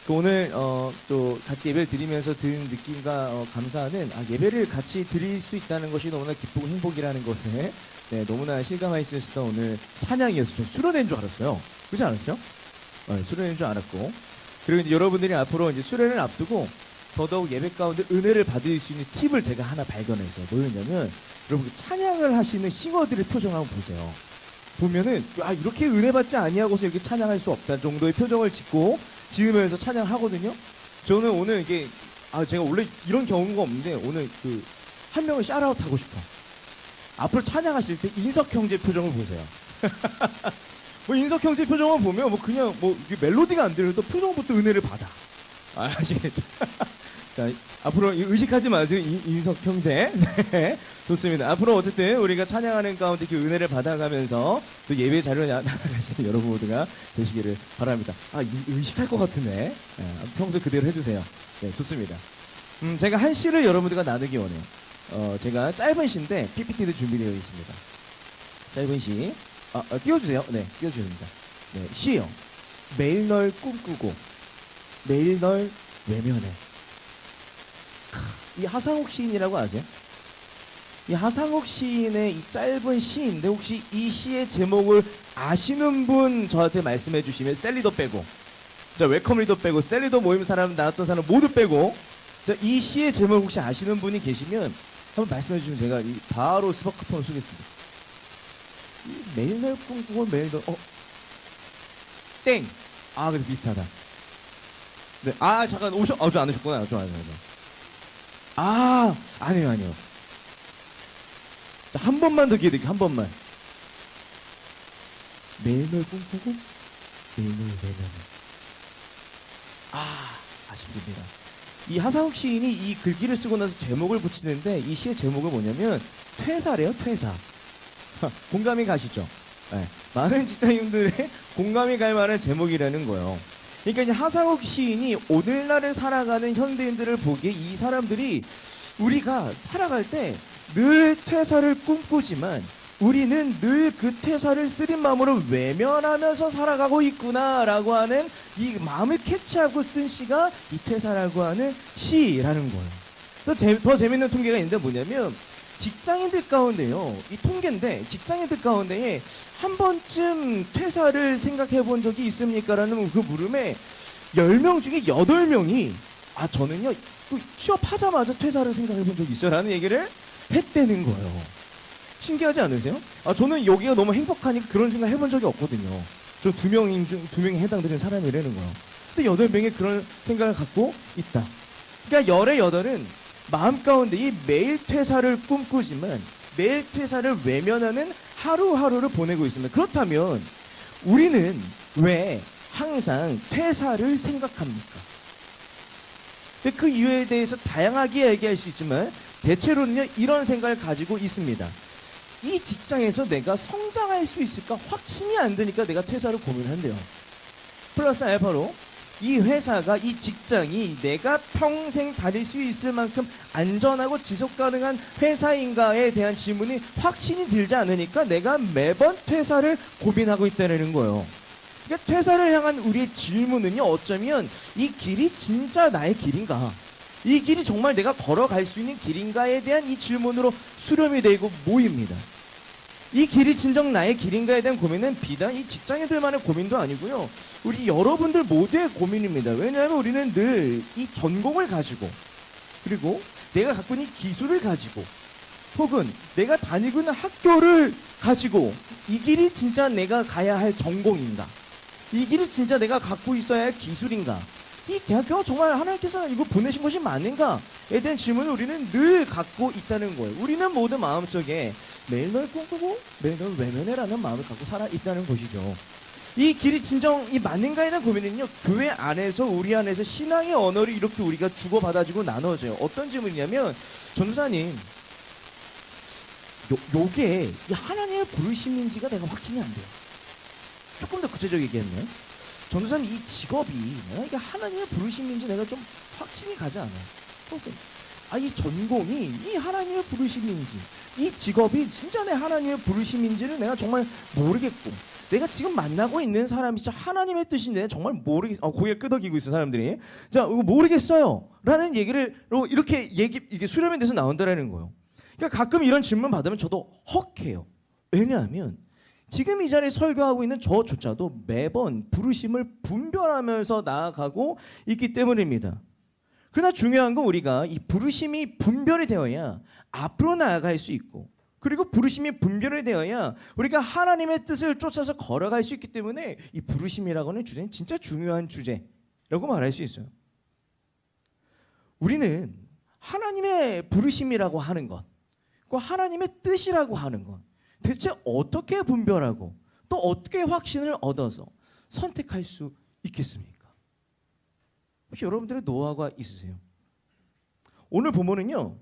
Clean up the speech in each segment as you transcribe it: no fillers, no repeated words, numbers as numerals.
오늘 또 같이 예배를 드리면서 드는 느낌과 감사는 예배를 같이 드릴 수 있다는 것이 너무나 기쁘고 행복이라는 것에 너무나 실감할 수 있었던 오늘 찬양이어서 좀 수련회인 줄 알았어요. 그렇지 않았어요? 수련회인 줄 알았고, 그리고 이제 여러분들이 앞으로 이제 수련을 앞두고 더더욱 예배 가운데 은혜를 받을 수 있는 팁을 제가 하나 발견했어요. 뭐였냐면, 여러분 찬양을 하시는 싱어들의 표정 한번 보세요. 보면은 이렇게 은혜 받지 아니하고서 이렇게 찬양할 수 없다 정도의 표정을 지으면서 찬양을 하거든요. 저는 오늘 이게 제가 원래 이런 경우가 없는데 오늘 한 명을 샤라웃 하고 싶어. 앞으로 찬양하실 때 인석 형제 표정을 보세요. 뭐 인석 형제 표정을 보면 뭐 그냥 멜로디가 안 들려도 표정부터 은혜를 받아. 아시겠죠? 자, 앞으로 의식하지 마세요, 인석 형제. 네, 좋습니다. 앞으로 어쨌든 우리가 찬양하는 가운데 이렇게 은혜를 받아가면서 또 예배 자리로 나아가시는 여러분 모두가 되시기를 바랍니다. 의식할 것 같은데. 평소 그대로 해주세요. 네, 좋습니다. 제가 한 시를 여러분들과 나누기 원해요. 제가 짧은 시인데 PPT도 준비되어 있습니다. 짧은 시. 띄워주세요. 네, 띄워주십니다. 네, 시요. 매일 널 꿈꾸고 매일 널 외면해. 이 하상욱 시인이라고 아세요? 이 하상욱 시인의 이 짧은 시인데 혹시 이 시의 제목을 아시는 분 저한테 말씀해 주시면, 셀리더 빼고, 자, 웰컴 리더 빼고, 셀리더 모임 사람 나왔던 사람 모두 빼고, 자, 이 시의 제목 혹시 아시는 분이 계시면 한번 말씀해 주시면 제가 바로 스마트폰을 쏘겠습니다. 매일 날 꿈꾸고 매일 날 땡! 근데 비슷하다. 네, 잠깐 좀 안 오셨구나. 아니요. 자, 한 번만 더 기회 드릴게요. 한 번만. 매일 널 꿈꾸고 매일 널 외면해. 아쉽습니다. 이 하상욱 시인이 이 글귀를 쓰고 나서 제목을 붙이는데, 이 시의 제목은 뭐냐면 퇴사래요. 퇴사. 공감이 가시죠? 네. 많은 직장인들의 공감이 갈 만한 제목이라는 거예요. 그러니까 이제 하상욱 시인이 오늘날을 살아가는 현대인들을 보기에 이 사람들이 우리가 살아갈 때 늘 퇴사를 꿈꾸지만 우리는 늘 그 퇴사를 쓰린 마음으로 외면하면서 살아가고 있구나라고 하는 이 마음을 캐치하고 쓴 시가 이 퇴사라고 하는 시라는 거예요. 더 재밌는 통계가 있는데 뭐냐면, 직장인들 가운데요, 이 통계인데 직장인들 가운데에 한 번쯤 퇴사를 생각해 본 적이 있습니까? 라는 그 물음에 10명 중에 8명이 저는요 취업하자마자 퇴사를 생각해 본 적이 있어요 라는 얘기를 했다는 거예요. 신기하지 않으세요? 저는 여기가 너무 행복하니까 그런 생각 해본 적이 없거든요. 저 2명에 해당되는 사람이라는 거예요. 근데 8명이 그런 생각을 갖고 있다. 그러니까 열의 8은 마음 가운데 이 매일 퇴사를 꿈꾸지만 매일 퇴사를 외면하는 하루하루를 보내고 있습니다. 그렇다면 우리는 왜 항상 퇴사를 생각합니까? 그 이유에 대해서 다양하게 얘기할 수 있지만 대체로는요 이런 생각을 가지고 있습니다. 이 직장에서 내가 성장할 수 있을까 확신이 안 드니까 내가 퇴사를 고민한대요. 플러스 알파로 이 회사가, 이 직장이 내가 평생 다닐 수 있을 만큼 안전하고 지속 가능한 회사인가에 대한 질문이 확신이 들지 않으니까 내가 매번 퇴사를 고민하고 있다는 거예요. 그러니까 퇴사를 향한 우리의 질문은요, 어쩌면 이 길이 진짜 나의 길인가, 이 길이 정말 내가 걸어갈 수 있는 길인가에 대한 이 질문으로 수렴이 되고 모입니다. 이 길이 진정 나의 길인가에 대한 고민은 비단 이 직장인들만의 고민도 아니고요, 우리 여러분들 모두의 고민입니다. 왜냐하면 우리는 늘 이 전공을 가지고, 그리고 내가 갖고 있는 기술을 가지고, 혹은 내가 다니고 있는 학교를 가지고 이 길이 진짜 내가 가야 할 전공인가, 이 길이 진짜 내가 갖고 있어야 할 기술인가, 이 대학교가 정말 하나님께서 이거 보내신 것이 맞는가에 대한 질문을 우리는 늘 갖고 있다는 거예요. 우리는 모두 마음속에 매일 널 꿈꾸고 매일 널 외면해라는 마음을 갖고 살아 있다는 것이죠. 이 길이 진정 이 맞는가에 대한 고민은요, 교회 안에서 우리 안에서 신앙의 언어를 이렇게 우리가 주고받아주고 나눠져요. 어떤 질문이냐면, 전도사님, 요게 이 하나님의 부르심인지가 내가 확신이 안 돼요. 조금 더 구체적이게 얘기했네요. 전도사님, 이 직업이 내가 이게 하나님의 부르심인지 내가 좀 확신이 가지 않아요. 혹은 이 전공이 이 하나님의 부르심인지, 이 직업이 진짜 내 하나님의 부르심인지를 내가 정말 모르겠고, 내가 지금 만나고 있는 사람이 진짜 하나님의 뜻인데 정말 고개를 끄덕이고 있어 사람들이. 자, 이거 모르겠어요. 라는 얘기를 이렇게 이게 수렴이 돼서 나온다라는 거예요. 그러니까 가끔 이런 질문 받으면 저도 헉해요. 왜냐하면 지금 이 자리에 설교하고 있는 저조차도 매번 부르심을 분별하면서 나아가고 있기 때문입니다. 그러나 중요한 건 우리가 이 부르심이 분별이 되어야 앞으로 나아갈 수 있고, 그리고 부르심이 분별이 되어야 우리가 하나님의 뜻을 쫓아서 걸어갈 수 있기 때문에 이 부르심이라고 하는 주제는 진짜 중요한 주제라고 말할 수 있어요. 우리는 하나님의 부르심이라고 하는 것, 그 하나님의 뜻이라고 하는 것, 대체 어떻게 분별하고 또 어떻게 확신을 얻어서 선택할 수 있겠습니까? 혹시 여러분들의 노하우가 있으세요? 오늘 본문은요,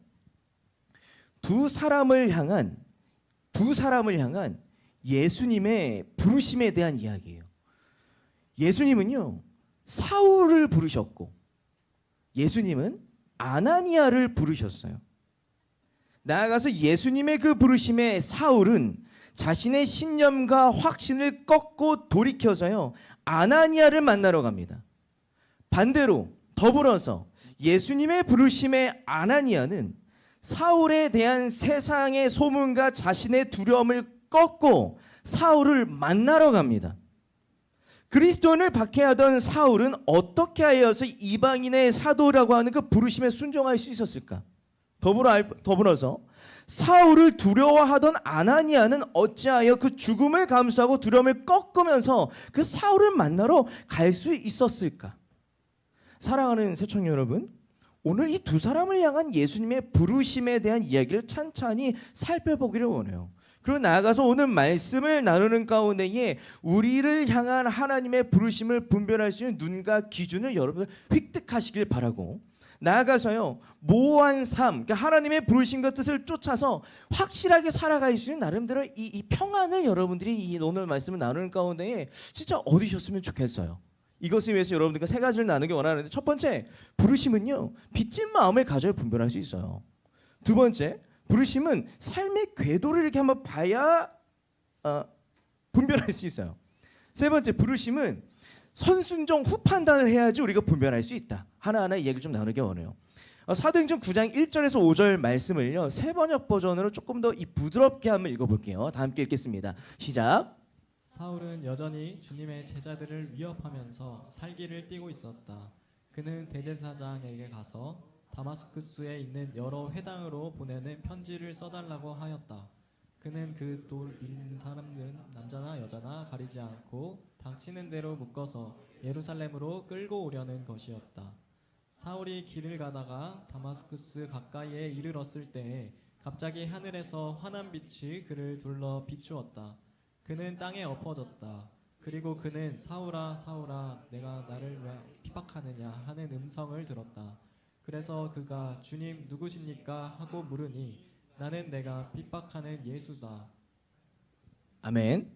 두 사람을 향한 예수님의 부르심에 대한 이야기예요. 예수님은요, 사울을 부르셨고 예수님은 아나니아를 부르셨어요. 나아가서 예수님의 그 부르심에 사울은 자신의 신념과 확신을 꺾고 돌이켜서요, 아나니아를 만나러 갑니다. 반대로 더불어서 예수님의 부르심에 아나니아는 사울에 대한 세상의 소문과 자신의 두려움을 꺾고 사울을 만나러 갑니다. 그리스도인을 박해하던 사울은 어떻게 하여서 이방인의 사도라고 하는 그 부르심에 순종할 수 있었을까? 더불어서 사울을 두려워하던 아나니아는 어찌하여 그 죽음을 감수하고 두려움을 꺾으면서 그 사울을 만나러 갈 수 있었을까? 사랑하는 새청년 여러분, 오늘 이 두 사람을 향한 예수님의 부르심에 대한 이야기를 찬찬히 살펴보기를 원해요. 그리고 나아가서 오늘 말씀을 나누는 가운데에 우리를 향한 하나님의 부르심을 분별할 수 있는 눈과 기준을 여러분들 획득하시길 바라고, 나아가서요, 모호한 삶, 그러니까 하나님의 부르심과 뜻을 쫓아서 확실하게 살아갈 수 있는 나름대로 이 평안을 여러분들이 이 오늘 말씀을 나누는 가운데에 진짜 얻으셨으면 좋겠어요. 이것을 위해서 여러분들과 세 가지를 나누기 원하는데, 첫 번째, 부르심은요, 빚진 마음을 가져야 분별할 수 있어요. 두 번째, 부르심은 삶의 궤도를 이렇게 한번 봐야 분별할 수 있어요. 세 번째, 부르심은 선순종 후 판단을 해야지 우리가 분별할 수 있다. 하나하나 얘기를 좀 나누기 원해요. 사도행전 9장 1절에서 5절 말씀을요, 새 번역 버전으로 조금 더 이 부드럽게 한번 읽어볼게요. 다 함께 읽겠습니다. 시작. 사울은 여전히 주님의 제자들을 위협하면서 살기를 띠고 있었다. 그는 대제사장에게 가서 다마스쿠스에 있는 여러 회당으로 보내는 편지를 써달라고 하였다. 그는 그 돌 있는 사람들은 남자나 여자나 가리지 않고 닥치는 대로 묶어서 예루살렘으로 끌고 오려는 것이었다. 사울이 길을 가다가 다마스쿠스 가까이에 이르렀을 때에 갑자기 하늘에서 환한 빛이 그를 둘러 비추었다. 그는 땅에 엎어졌다. 그리고 그는 사울아 사울아 내가 나를 왜 핍박하느냐 하는 음성을 들었다. 그래서 그가 주님 누구십니까 하고 물으니 나는 내가 핍박하는 예수다. 아멘.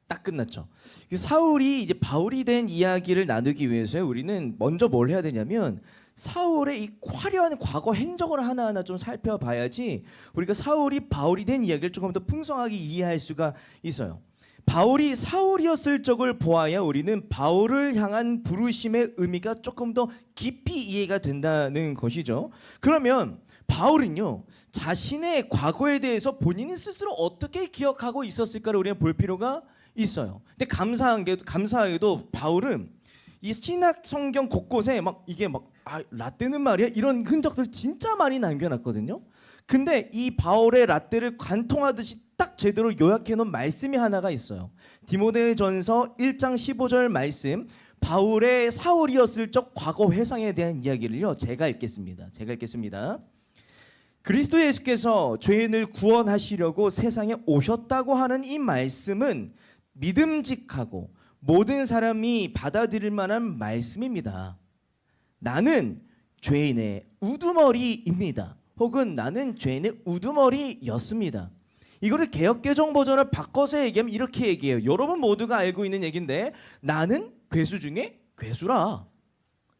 딱 끝났죠. 사울이 이제 바울이 된 이야기를 나누기 위해서 우리는 먼저 뭘 해야 되냐면 사울의 이 화려한 과거 행적을 하나하나 좀 살펴봐야지 우리가 사울이 바울이 된 이야기를 조금 더 풍성하게 이해할 수가 있어요. 바울이 사울이었을 적을 보아야 우리는 바울을 향한 부르심의 의미가 조금 더 깊이 이해가 된다는 것이죠. 그러면 바울은요, 자신의 과거에 대해서 본인이 스스로 어떻게 기억하고 있었을까를 우리가 볼 필요가 있어요. 근데 감사하게도 바울은 이 신약 성경 곳곳에 라떼는 말이야 이런 흔적들 진짜 많이 남겨놨거든요. 근데 이 바울의 라떼를 관통하듯이 딱 제대로 요약해 놓은 말씀이 하나가 있어요. 디모데전서 1장 15절 말씀, 바울의 사울이었을 적 과거 회상에 대한 이야기를요, 제가 읽겠습니다. 그리스도 예수께서 죄인을 구원하시려고 세상에 오셨다고 하는 이 말씀은 믿음직하고 모든 사람이 받아들일 만한 말씀입니다. 나는 죄인의 우두머리입니다. 혹은 나는 죄인의 우두머리였습니다. 이거를 개역개정 버전을 바꿔서 얘기하면 이렇게 얘기해요. 여러분 모두가 알고 있는 얘기인데 나는 괴수 중에 괴수라.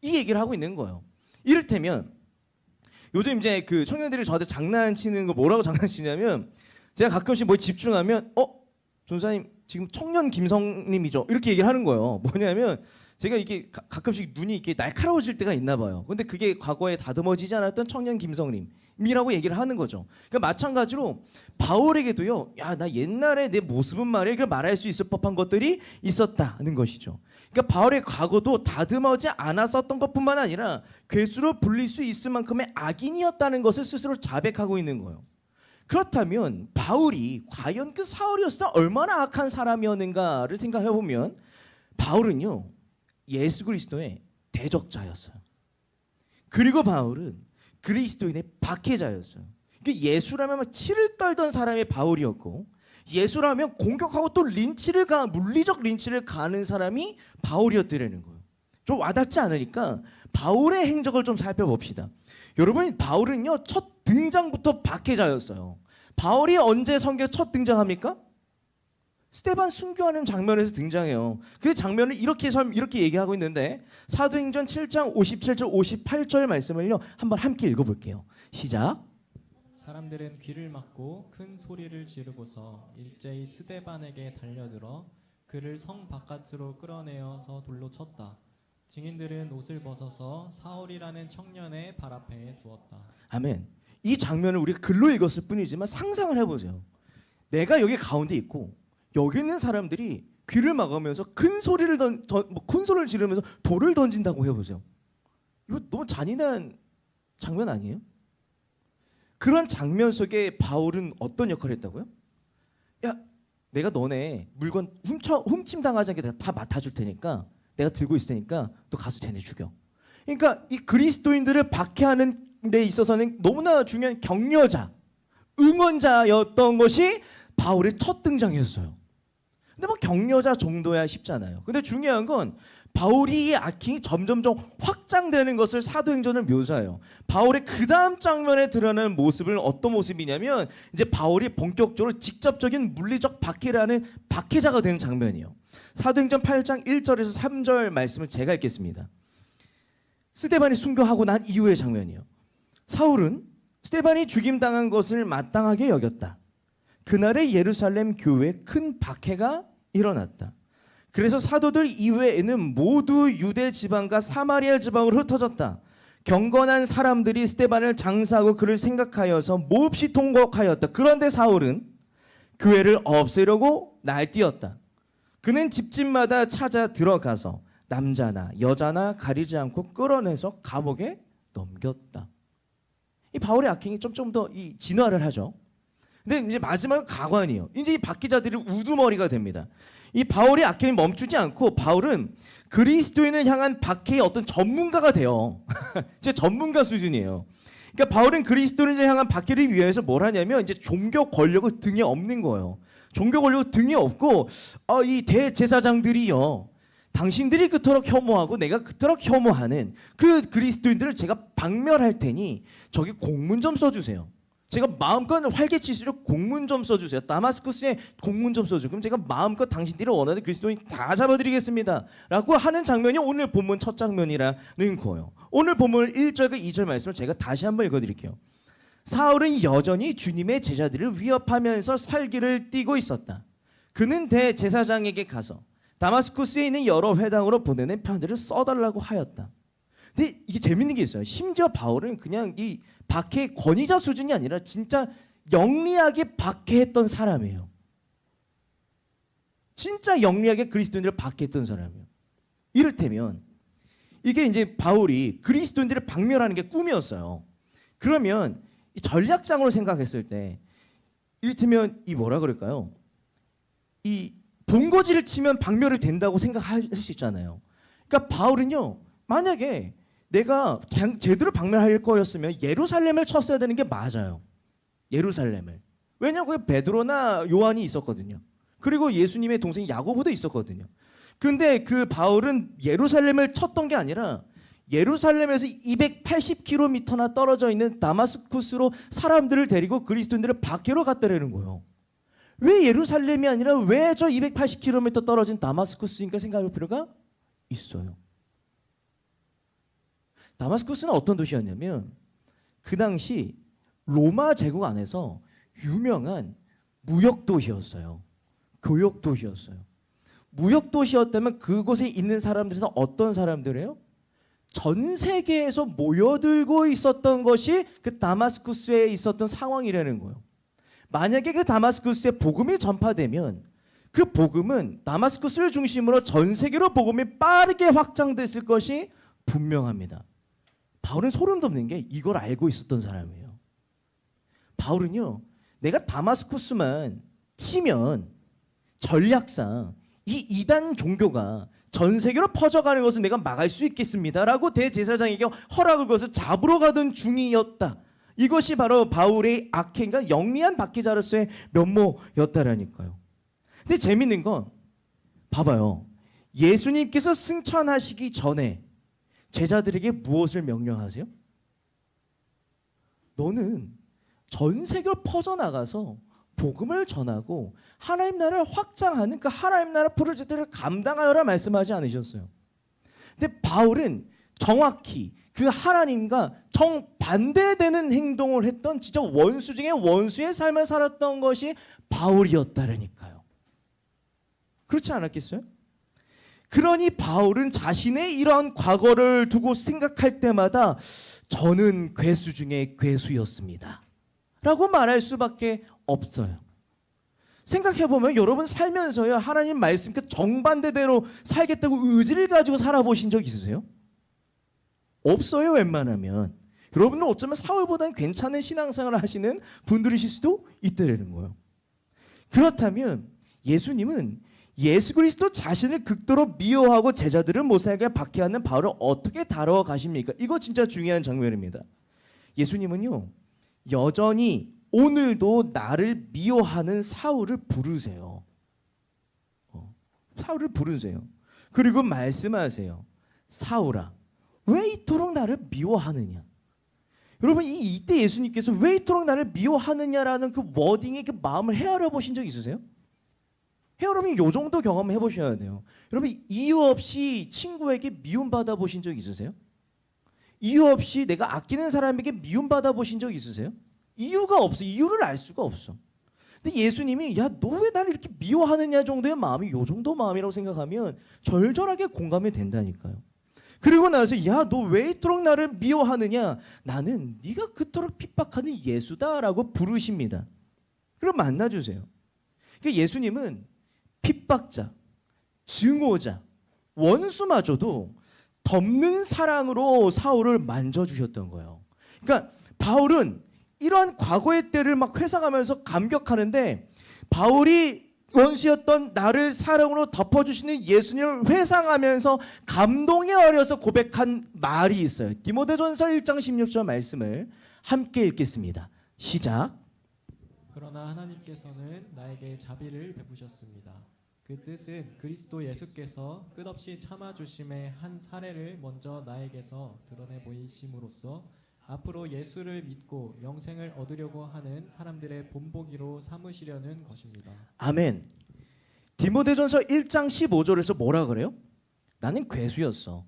이 얘기를 하고 있는 거예요. 이를테면 요즘 이제 그 청년들이 저한테 장난치는 거 뭐라고 장난치냐면 제가 가끔씩 뭐에 집중하면 전사님 지금 청년 김성님이죠. 이렇게 얘기를 하는 거예요. 뭐냐면 제가 이게 가끔씩 눈이 이렇게 날카로워질 때가 있나 봐요. 근데 그게 과거에 다듬어지지 않았던 청년 김성님이라고 얘기를 하는 거죠. 그러니까 마찬가지로 바울에게도요. 야, 나 옛날에 내 모습은 말이야. 이걸 말할 수 있을 법한 것들이 있었다는 것이죠. 그러니까 바울의 과거도 다듬어지 않았었던 것뿐만 아니라 괴수로 불릴 수 있을 만큼의 악인이었다는 것을 스스로 자백하고 있는 거예요. 그렇다면 바울이 과연 그 사울이었을 때 얼마나 악한 사람이었는가를 생각해 보면 바울은요. 예수 그리스도의 대적자였어요. 그리고 바울은 그리스도인의 박해자였어요. 그러니까 예수라면 막 치를 떨던 사람의 바울이었고 예수라면 공격하고 또 물리적 린치를 가는 사람이 바울이었더라는 거예요. 좀 와닿지 않으니까 바울의 행적을 좀 살펴봅시다. 여러분, 바울은요 첫 등장부터 박해자였어요. 바울이 언제 성경에 첫 등장합니까? 스데반 순교하는 장면에서 등장해요. 그 장면을 이렇게 얘기하고 있는데 사도행전 7장 57절 58절 말씀을요 한번 함께 읽어볼게요. 시작. 사람들은 귀를 막고 큰 소리를 지르고서 일제히 스데반에게 달려들어 그를 성 바깥으로 끌어내어서 돌로 쳤다. 증인들은 옷을 벗어서 사울이라는 청년의 발 앞에 두었다. 아멘. 이 장면을 우리가 글로 읽었을 뿐이지만 상상을 해보세요. 내가 여기 가운데 있고 여기 있는 사람들이 귀를 막으면서 큰 소리를 지르면서 돌을 던진다고 해보세요. 이거 너무 잔인한 장면 아니에요? 그런 장면 속에 바울은 어떤 역할을 했다고요? 야, 내가 너네 물건 훔침 당하지 않게 내가 다 맡아줄 테니까 내가 들고 있을 테니까 또 가서 쟤네 죽여. 그러니까 이 그리스도인들을 박해하는 데 있어서는 너무나 중요한 격려자, 응원자였던 것이 바울의 첫 등장이었어요. 근데 뭐 격려자 정도야 쉽잖아요. 근데 중요한 건 바울이 악행이 점점점 확장되는 것을 사도행전을 묘사해요. 바울의 그 다음 장면에 드러나는 모습은 어떤 모습이냐면 이제 바울이 본격적으로 직접적인 물리적 박해를 하는 박해자가 되는 장면이에요. 사도행전 8장 1절에서 3절 말씀을 제가 읽겠습니다. 스데반이 순교하고 난 이후의 장면이에요. 사울은 스데반이 죽임당한 것을 마땅하게 여겼다. 그날의 예루살렘 교회에 큰 박해가 일어났다. 그래서 사도들 이외에는 모두 유대 지방과 사마리아 지방으로 흩어졌다. 경건한 사람들이 스데반을 장사하고 그를 생각하여서 몹시 통곡하였다. 그런데 사울은 교회를 없애려고 날뛰었다. 그는 집집마다 찾아 들어가서 남자나 여자나 가리지 않고 끌어내서 감옥에 넘겼다. 이 바울의 악행이 좀 더 이 진화를 하죠. 근데 이제 마지막은 가관이에요. 이제 이 박해자들이 우두머리가 됩니다. 이 바울의 악행이 멈추지 않고 바울은 그리스도인을 향한 박해의 어떤 전문가가 돼요. 제 전문가 수준이에요. 그러니까 바울은 그리스도인을 향한 박해를 위해서 뭘 하냐면 이제 종교 권력을 등에 업는 거예요. 종교 권력을 등에 업고 이 대제사장들이요. 당신들이 그토록 혐오하고 내가 그토록 혐오하는 그 그리스도인들을 제가 박멸할 테니 저기 공문 좀 써주세요. 제가 마음껏 활개치시려 공문 좀 써주세요. 다마스쿠스에 공문 좀 써주고 그럼 제가 마음껏 당신들이 원하는 그리스도인 다 잡아드리겠습니다. 라고 하는 장면이 오늘 본문 첫 장면이라는 거예요. 오늘 본문 1절과 2절 말씀을 제가 다시 한번 읽어드릴게요. 사울은 여전히 주님의 제자들을 위협하면서 살기를 띠고 있었다. 그는 대제사장에게 가서 다마스쿠스에 있는 여러 회당으로 보내는 편지를 써달라고 하였다. 근데 이게 재밌는 게 있어요. 심지어 바울은 그냥 이 박해 권위자 수준이 아니라 진짜 영리하게 박해했던 사람이에요. 진짜 영리하게 그리스도인들을 박해했던 사람이에요. 이를테면 이게 이제 바울이 그리스도인들을 박멸하는 게 꿈이었어요. 그러면 이 전략상으로 생각했을 때 이를테면 이 뭐라 그럴까요? 이 본거지를 치면 박멸이 된다고 생각할 수 있잖아요. 그러니까 바울은요. 만약에 내가 제대로 박멸할 거였으면 예루살렘을 쳤어야 되는 게 맞아요. 예루살렘을. 왜냐하면 거기 베드로나 요한이 있었거든요. 그리고 예수님의 동생 야고보도 있었거든요. 근데 그 바울은 예루살렘을 쳤던 게 아니라 예루살렘에서 280km나 떨어져 있는 다마스쿠스로 사람들을 데리고 그리스도인들을 박해로 갔다라는 거예요. 왜 예루살렘이 아니라 왜 저 280km 떨어진 다마스쿠스인가 생각할 필요가 있어요. 다마스쿠스는 어떤 도시였냐면 그 당시 로마 제국 안에서 유명한 무역 도시였어요. 교역도시였어요. 무역도시였다면 그곳에 있는 사람들은 어떤 사람들이에요? 전 세계에서 모여들고 있었던 것이 그 다마스쿠스에 있었던 상황이라는 거예요. 만약에 그 다마스쿠스에 복음이 전파되면 그 복음은 다마스쿠스를 중심으로 전 세계로 복음이 빠르게 확장됐을 것이 분명합니다. 바울은 소름 돋는 게 이걸 알고 있었던 사람이에요. 바울은요, 내가 다마스쿠스만 치면 전략상 이 이단 종교가 전 세계로 퍼져가는 것을 내가 막을 수 있겠습니다라고 대제사장에게 허락을 거서 잡으러 가던 중이었다. 이것이 바로 바울의 악행과 영리한 박해자로서의 면모였다라니까요. 근데 재밌는 건 봐봐요. 예수님께서 승천하시기 전에 제자들에게 무엇을 명령하세요? 너는 전 세계로 퍼져나가서 복음을 전하고 하나님 나라를 확장하는 그 하나님 나라 프로젝트를 감당하여라 말씀하지 않으셨어요. 근데 바울은 정확히 그 하나님과 정반대되는 행동을 했던 진짜 원수 중에 원수의 삶을 살았던 것이 바울이었다라니까요. 그렇지 않았겠어요? 그러니 바울은 자신의 이러한 과거를 두고 생각할 때마다 저는 괴수 중에 괴수였습니다 라고 말할 수밖에 없어요. 생각해보면 여러분 살면서요, 하나님 말씀 그 정반대대로 살겠다고 의지를 가지고 살아보신 적 있으세요? 없어요. 웬만하면. 여러분은 어쩌면 사울보다는 괜찮은 신앙생활을 하시는 분들이실 수도 있다는 거예요. 그렇다면 예수님은 예수 그리스도 자신을 극도로 미워하고 제자들을 못살게 박해하는 바울을 어떻게 다뤄 가십니까? 이거 진짜 중요한 장면입니다. 예수님은요, 여전히 오늘도 나를 미워하는 사울을 부르세요. 사울을 부르세요. 그리고 말씀하세요. 사울아, 왜 이토록 나를 미워하느냐? 여러분, 이때 예수님께서 왜 이토록 나를 미워하느냐라는 그 워딩의 그 마음을 헤아려 보신 적 있으세요? 여러분이 요 정도 경험해 보셔야 돼요. 여러분, 이유 없이 친구에게 미움받아 보신 적 있으세요? 이유 없이 내가 아끼는 사람에게 미움받아 보신 적 있으세요? 이유가 없어. 이유를 알 수가 없어. 근데 예수님이 야, 너 왜 나를 이렇게 미워하느냐 정도의 마음이 요 정도 마음이라고 생각하면 절절하게 공감이 된다니까요. 그리고 나서 야, 너 왜 이토록 나를 미워하느냐? 나는 네가 그토록 핍박하는 예수다라고 부르십니다. 그럼 만나주세요. 그러니까 예수님은 핍박자, 증오자, 원수마저도 덮는 사랑으로 사울을 만져주셨던 거예요. 그러니까 바울은 이러한 과거의 때를 막 회상하면서 감격하는데, 바울이 원수였던 나를 사랑으로 덮어주시는 예수님을 회상하면서 감동에 어려서 고백한 말이 있어요. 디모데전서 1장 16절 말씀을 함께 읽겠습니다. 시작. 그러나 하나님께서는 나에게 자비를 베푸셨습니다. 그 뜻은 그리스도 예수께서 끝없이 참아주심의 한 사례를 먼저 나에게서 드러내 보이심으로써 앞으로 예수를 믿고 영생을 얻으려고 하는 사람들의 본보기로 삼으시려는 것입니다. 아멘. 디모데전서 1장 15절에서 뭐라 그래요? 나는 괴수였어.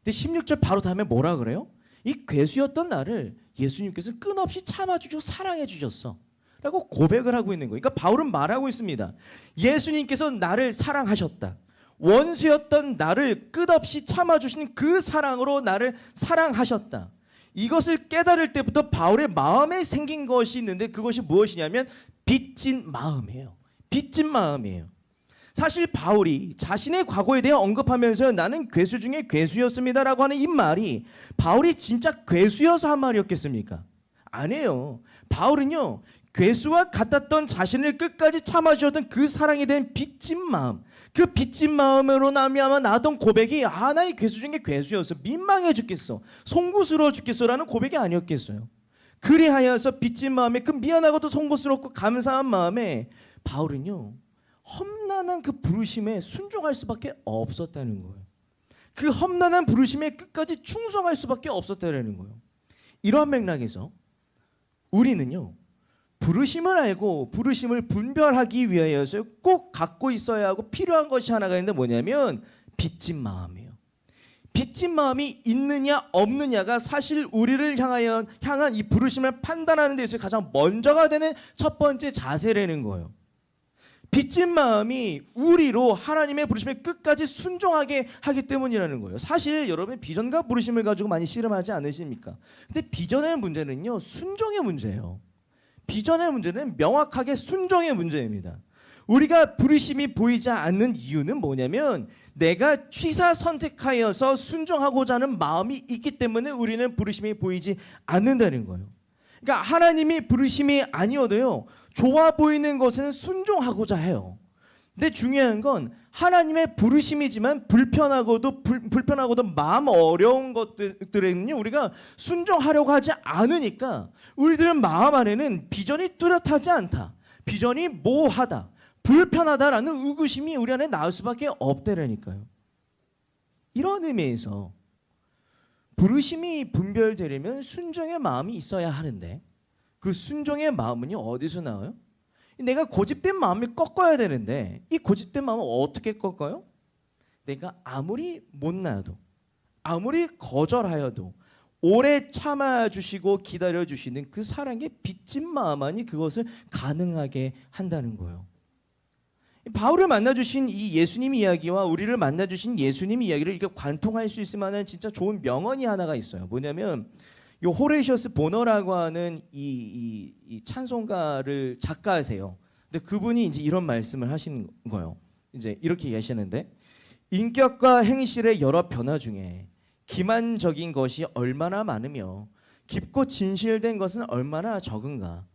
근데 16절 바로 다음에 뭐라 그래요? 이 괴수였던 나를 예수님께서 끊없이 참아주시고 사랑해 주셨어 라고 고백을 하고 있는 거예요. 그러니까 바울은 말하고 있습니다. 예수님께서 나를 사랑하셨다. 원수였던 나를 끝없이 참아주시는 그 사랑으로 나를 사랑하셨다. 이것을 깨달을 때부터 바울의 마음에 생긴 것이 있는데, 그것이 무엇이냐면 빚진 마음이에요. 빚진 마음이에요. 사실 바울이 자신의 과거에 대해 언급하면서 나는 괴수 중에 괴수였습니다라고 하는 이 말이 바울이 진짜 괴수여서 한 말이었겠습니까? 아니에요. 바울은요, 괴수와 같았던 자신을 끝까지 참아주셨던 그 사랑에 대한 빚진 마음, 그 빚진 마음으로 나면 나던 고백이 나의 괴수 중에 괴수였어, 민망해 죽겠어, 송구스러워 죽겠어라는 고백이 아니었겠어요. 그리하여서 빚진 마음에, 그 미안하고도 송구스럽고 감사한 마음에 바울은요, 험난한 그 부르심에 순종할 수밖에 없었다는 거예요. 그 험난한 부르심에 끝까지 충성할 수밖에 없었다는 거예요. 이러한 맥락에서 우리는요, 부르심을 알고 부르심을 분별하기 위하여서 꼭 갖고 있어야 하고 필요한 것이 하나가 있는데 뭐냐면 빚진 마음이에요. 빚진 마음이 있느냐 없느냐가 사실 우리를 향한 이 부르심을 판단하는 데 있어서 가장 먼저가 되는 첫 번째 자세라는 거예요. 빚진 마음이 우리로 하나님의 부르심에 끝까지 순종하게 하기 때문이라는 거예요. 사실 여러분 비전과 부르심을 가지고 많이 씨름하지 않으십니까? 근데 비전의 문제는요, 순종의 문제예요. 비전의 문제는 명확하게 순종의 문제입니다. 우리가 부르심이 보이지 않는 이유는 뭐냐면 내가 취사 선택하여서 순종하고자 하는 마음이 있기 때문에 우리는 부르심이 보이지 않는다는 거예요. 그러니까 하나님이 부르심이 아니어도요, 좋아 보이는 것은 순종하고자 해요. 근데 중요한 건 하나님의 부르심이지만 불편하고도 마음 어려운 것들에는요, 우리가 순종하려고 하지 않으니까 우리들 마음 안에는 비전이 뚜렷하지 않다, 비전이 모호하다, 불편하다라는 의구심이 우리 안에 나올 수밖에 없다라니까요. 이런 의미에서 부르심이 분별되려면 순종의 마음이 있어야 하는데 그 순종의 마음은요, 어디서 나와요? 내가 고집된 마음을 꺾어야 되는데 이 고집된 마음을 어떻게 꺾어요? 내가 아무리 못나도, 아무리 거절하여도 오래 참아주시고 기다려주시는 그 사랑의 빚진 마음만이 그것을 가능하게 한다는 거예요. 바울을 만나주신 이 예수님 이야기와 우리를 만나주신 예수님 이야기를 이렇게 관통할 수 있을 만한 진짜 좋은 명언이 하나가 있어요. 뭐냐면 이 호레이셔스 보너라고 하는 이 찬송가를 작가하세요. 근데 그분이 이제 이런 말씀을 하시는 거예요. 이제 이렇게 얘기하시는데, 인격과 행실의 여러 변화 중에 기만적인 것이 얼마나 많으며 깊고 진실된 것은 얼마나 적은가.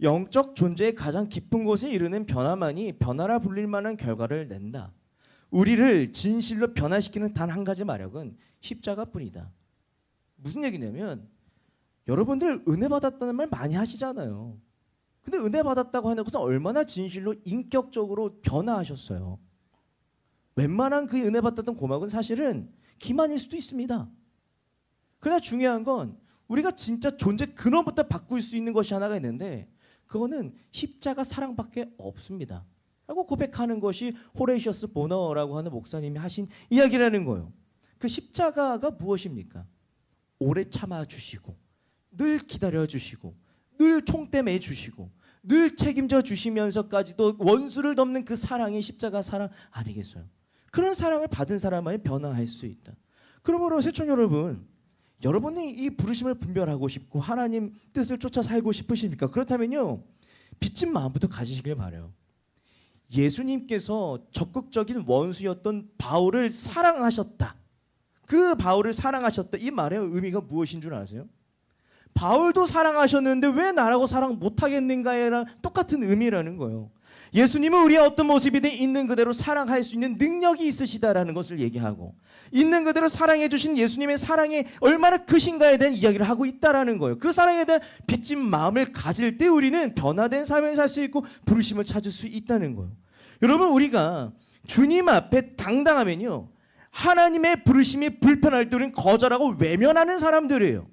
영적 존재의 가장 깊은 곳에 이르는 변화만이 변화라 불릴 만한 결과를 낸다. 우리를 진실로 변화시키는 단 한 가지 마력은 십자가뿐이다. 무슨 얘기냐면 여러분들 은혜 받았다는 말 많이 하시잖아요. 근데 은혜 받았다고 해놓고서 얼마나 진실로 인격적으로 변화하셨어요. 웬만한 그 은혜 받았던 고막은 사실은 기만일 수도 있습니다. 그러나 중요한 건 우리가 진짜 존재 근원부터 바꿀 수 있는 것이 하나가 있는데 그거는 십자가 사랑밖에 없습니다 라고 고백하는 것이 호레이셔스 보너라고 하는 목사님이 하신 이야기라는 거예요. 그 십자가가 무엇입니까? 오래 참아주시고 늘 기다려주시고 늘 총대 매주시고 늘 책임져 주시면서까지도 원수를 덮는 그 사랑이 십자가 사랑 아니겠어요? 그런 사랑을 받은 사람만이 변화할 수 있다. 그러므로 새촌 여러분, 여러분이 이 부르심을 분별하고 싶고 하나님 뜻을 쫓아 살고 싶으십니까? 그렇다면요, 빚진 마음부터 가지시길 바라요. 예수님께서 적극적인 원수였던 바울을 사랑하셨다. 그 바울을 사랑하셨다. 이 말의 의미가 무엇인 줄 아세요? 바울도 사랑하셨는데 왜 나라고 사랑 못하겠는가에랑 똑같은 의미라는 거예요. 예수님은 우리의 어떤 모습이든 있는 그대로 사랑할 수 있는 능력이 있으시다라는 것을 얘기하고 있는 그대로 사랑해 주신 예수님의 사랑이 얼마나 크신가에 대한 이야기를 하고 있다라는 거예요. 그 사랑에 대한 빚진 마음을 가질 때 우리는 변화된 삶을 살 수 있고 부르심을 찾을 수 있다는 거예요. 여러분, 우리가 주님 앞에 당당하면요, 하나님의 부르심이 불편할 때 우리는 거절하고 외면하는 사람들이에요.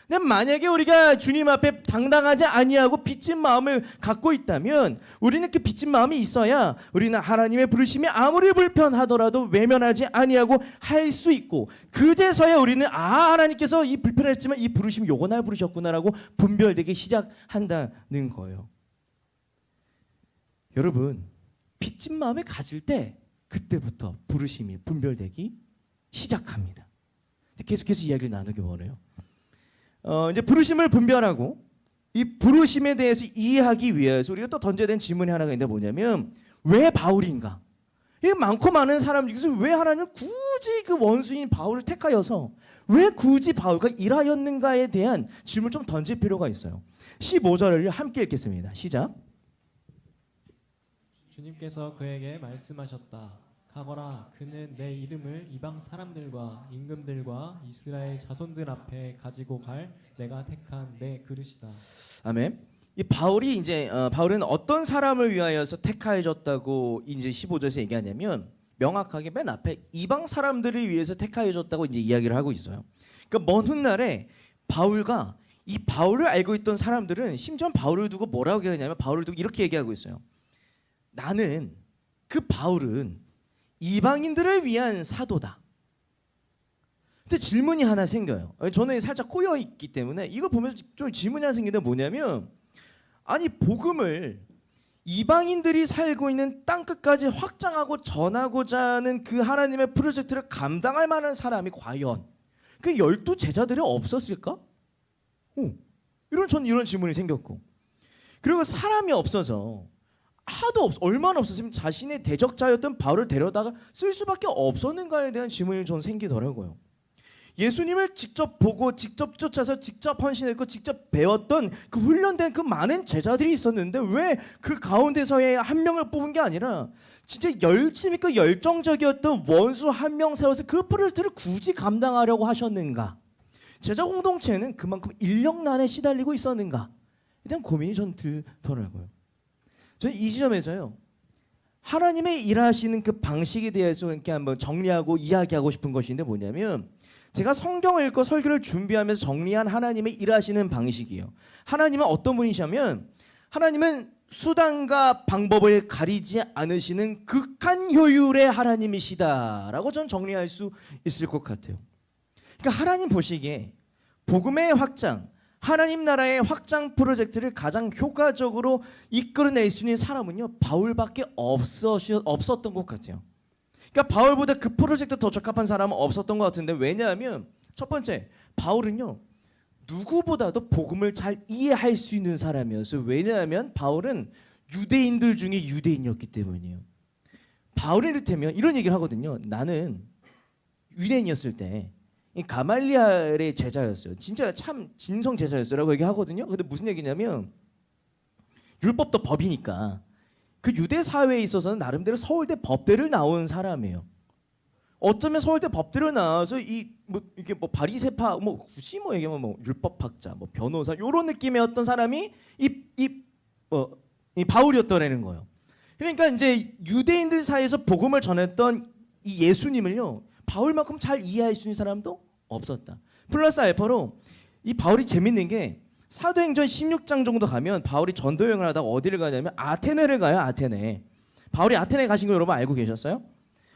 근데 만약에 우리가 주님 앞에 당당하지 아니하고 빚진 마음을 갖고 있다면 우리는 그 빚진 마음이 있어야 우리는 하나님의 부르심이 아무리 불편하더라도 외면하지 아니하고 할 수 있고, 그제서야 우리는 하나님께서 이 불편했지만 이 부르심이 요거 날 부르셨구나라고 분별되기 시작한다는 거예요. 여러분, 빚진 마음을 가질 때 그때부터 부르심이 분별되기 시작합니다. 계속해서 이야기를 나누기 원해요. 이제 부르심을 분별하고 이 부르심에 대해서 이해하기 위해서 우리가 또 던져야 되는 질문이 하나가 있는데 뭐냐면, 왜 바울인가? 이 많고 많은 사람 중에서 왜 하나님은 굳이 그 원수인 바울을 택하여서 왜 굳이 바울과 일하였는가에 대한 질문을 좀 던질 필요가 있어요. 15절을 함께 읽겠습니다. 시작. 주님께서 그에게 말씀하셨다. 가거라, 그는 내 이름을 이방 사람들과 임금들과 이스라엘 자손들 앞에 가지고 갈 내가 택한 내 그릇이다. 아멘. 이 바울이 이제 바울은 어떤 사람을 위하여서 택하여졌다고 이제 15절에서 얘기하냐면 명확하게 맨 앞에 이방 사람들을 위해서 택하여졌다고 이제 이야기를 하고 있어요. 그러니까 먼 훗날에 바울과 이 바울을 알고 있던 사람들은 심지어 바울을 두고 뭐라고 얘기하냐면 바울을 두고 이렇게 얘기하고 있어요. 나는, 그 바울은 이방인들을 위한 사도다. 근데 질문이 하나 생겨요. 저는 살짝 꼬여 있기 때문에 이거 보면서 좀 질문이 하나 생기는데 뭐냐면, 아니 복음을 이방인들이 살고 있는 땅끝까지 확장하고 전하고자 하는 그 하나님의 프로젝트를 감당할 만한 사람이 과연 그 12 제자들이 없었을까? 전 이런 질문이 생겼고, 그리고 사람이 없어서 얼마나 없었으면 자신의 대적자였던 바울을 데려다가 쓸 수밖에 없었는가에 대한 질문이 전 생기더라고요. 예수님을 직접 보고 직접 쫓아서 직접 헌신했고 직접 배웠던 그 훈련된 그 많은 제자들이 있었는데 왜 그 가운데서의 한 명을 뽑은 게 아니라 진짜 열심히 그 열정적이었던 원수 한 명 세워서 그 프로젝트를 굳이 감당하려고 하셨는가? 제자 공동체는 그만큼 인력난에 시달리고 있었는가에 대한 고민이 전 들더라고요. 저는 이 지점에서요, 하나님의 일하시는 그 방식에 대해서 이렇게 한번 정리하고 이야기하고 싶은 것인데 뭐냐면, 제가 성경을 읽고 설교를 준비하면서 정리한 하나님의 일하시는 방식이에요. 하나님은 어떤 분이시냐면, 하나님은 수단과 방법을 가리지 않으시는 극한 효율의 하나님이시다라고 전 정리할 수 있을 것 같아요. 그러니까 하나님 보시기에 복음의 확장, 하나님 나라의 확장 프로젝트를 가장 효과적으로 이끌어낼 수 있는 사람은요, 바울밖에 없었던 것 같아요. 그러니까 바울보다 그 프로젝트 더 적합한 사람은 없었던 것 같은데, 왜냐하면 첫 번째, 바울은요 누구보다도 복음을 잘 이해할 수 있는 사람이었어요. 왜냐하면 바울은 유대인들 중에 유대인이었기 때문이에요. 바울이 이를테면 이런 얘기를 하거든요. 나는 유대인이었을 때 이 가말리엘의 제자였어요. 진짜 참 진성 제자였어라고 얘기하거든요. 근데 무슨 얘기냐면, 율법도 법이니까 그 유대 사회에 있어서는 나름대로 서울대 법대를 나온 사람이에요. 어쩌면 서울대 법대를 나와서 이게 바리새파 굳이 얘기하면 율법학자, 변호사 이런 느낌의 어떤 사람이 이 바울이었더라는 거예요. 그러니까 이제 유대인들 사이에서 복음을 전했던 이 예수님을요, 바울만큼 잘 이해할 수 있는 사람도 없었다. 플러스 알파로 이 바울이 재밌는 게, 사도행전 16장 정도 가면 바울이 전도 여행을 하다가 어디를 가냐면 아테네를 가요. 아테네. 바울이 아테네 가신 거 여러분 알고 계셨어요?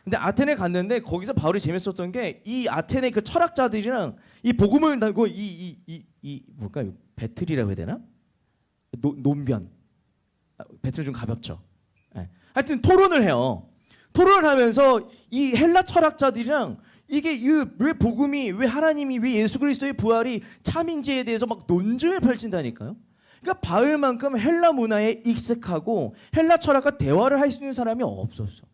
근데 아테네 갔는데 거기서 바울이 재밌었던 게, 이 아테네 그 철학자들이랑 이 복음을 달고 뭘까요? 배틀이라고 해야 되나? 논변. 배틀 좀 가볍죠. 네. 하여튼 토론을 해요. 토론을 하면서 이 헬라 철학자들이랑 이게 왜 복음이, 왜 하나님이, 왜 예수 그리스도의 부활이 참인지에 대해서 막 논쟁을 펼친다니까요. 그러니까 바울만큼 헬라 문화에 익숙하고 헬라 철학과 대화를 할 수 있는 사람이 없었어.